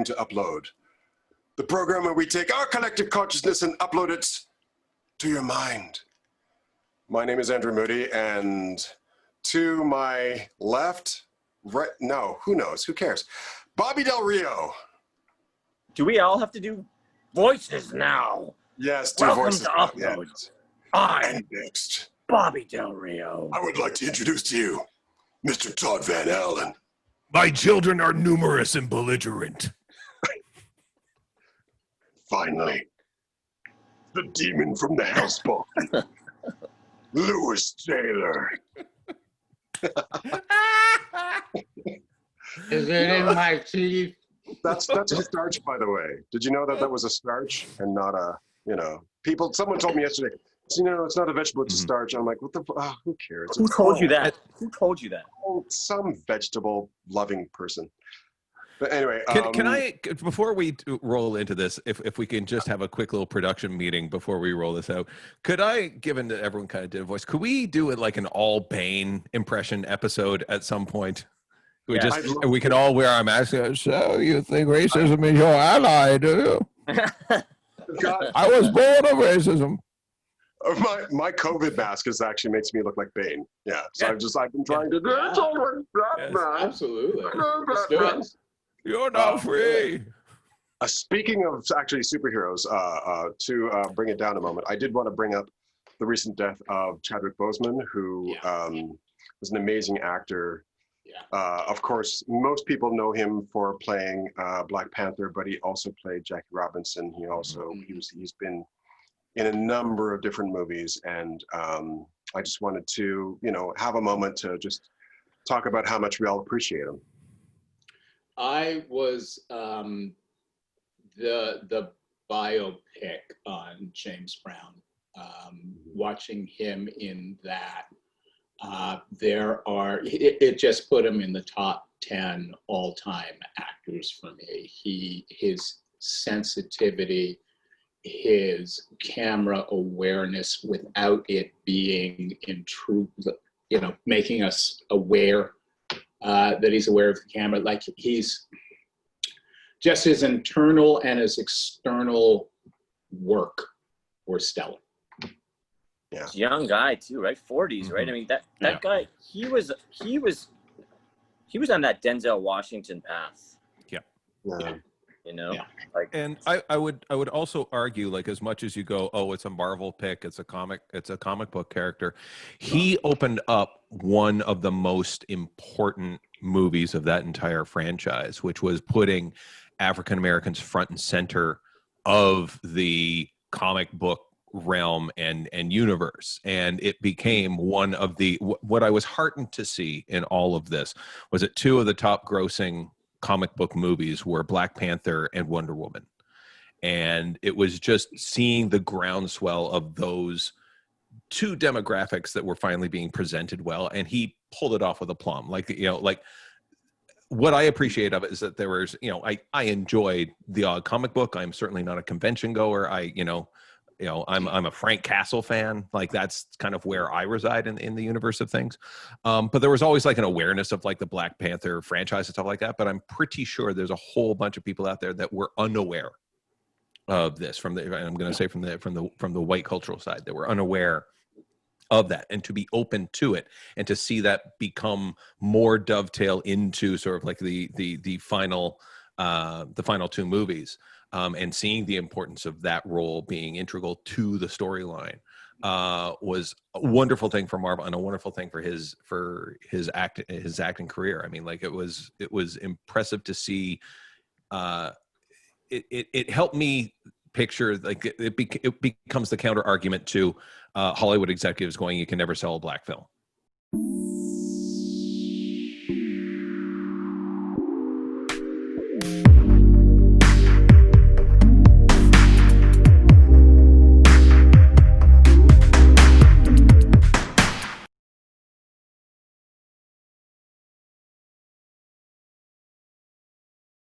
to Upload, the program where we take our collective consciousness and upload it to your mind. My name is Andrew Moody, and to my left, right, no, who knows, who cares? Bobby Del Rio. Do we all have to do voices now? Yes, do Welcome voices. to Upload. Yes. I'm And next, Bobby Del Rio. I would like to introduce to you Mr. Todd Van Allen. My children are numerous and belligerent. Finally, the demon from the houseboat, Lewis Taylor. Is it in my teeth? That's a starch, by the way. Did you know that that was a starch and not a, people, someone told me yesterday, it's not a vegetable, it's a starch. I'm like, who cares? Who told you that? Who told you that? Oh, some vegetable loving person. But anyway. Can I, before we roll into this, if we can just have a quick little production meeting before we roll this out, could I, given that everyone kind of did a voice, could we do it like an all Bane impression episode at some point? We we can all wear our masks. So you think racism is your ally, do you? I was born of racism. My COVID mask actually makes me look like Bane. Yeah. So I've been trying to do it. Yes, absolutely. Let's do it. You're not free. Speaking of actually superheroes, to bring it down a moment, I did want to bring up the recent death of Chadwick Boseman, who was an amazing actor. Of course, most people know him for playing Black Panther, but he also played Jackie Robinson. He's been in a number of different movies, and I just wanted to, have a moment to just talk about how much we all appreciate him. I was the biopic on James Brown, watching him in that. It just put him in the top 10 all-time actors for me. His sensitivity, his camera awareness without it being making us aware that he's aware of the camera. Like, he's just his internal and his external work were stellar. Yeah. Young guy too, right? 40s, right? I mean, that guy, he was on that Denzel Washington path. Yeah. And I would also argue, like, as much as you go, oh, it's a Marvel pick, it's a comic book character, he opened up one of the most important movies of that entire franchise, which was putting African Americans front and center of the comic book realm and universe. And it became one of the, what I was heartened to see in all of this was that two of the top grossing comic book movies were Black Panther and Wonder Woman. And it was just seeing the groundswell of those two demographics that were finally being presented well. And he pulled it off with aplomb. Like what I appreciate of it is that there was, I enjoyed the odd comic book. I'm certainly not a convention goer. I'm a Frank Castle fan. Like, that's kind of where I reside in the universe of things. But there was always like an awareness of like the Black Panther franchise and stuff like that. But I'm pretty sure there's a whole bunch of people out there that were unaware of this from the white cultural side, that were unaware of that, and to be open to it and to see that become more dovetail into sort of like the final two movies. And seeing the importance of that role being integral to the storyline was a wonderful thing for Marvel, and a wonderful thing for his acting career. I mean, like, it was impressive to see. It helped me picture, like, it becomes the counter argument to Hollywood executives going, you can never sell a black film.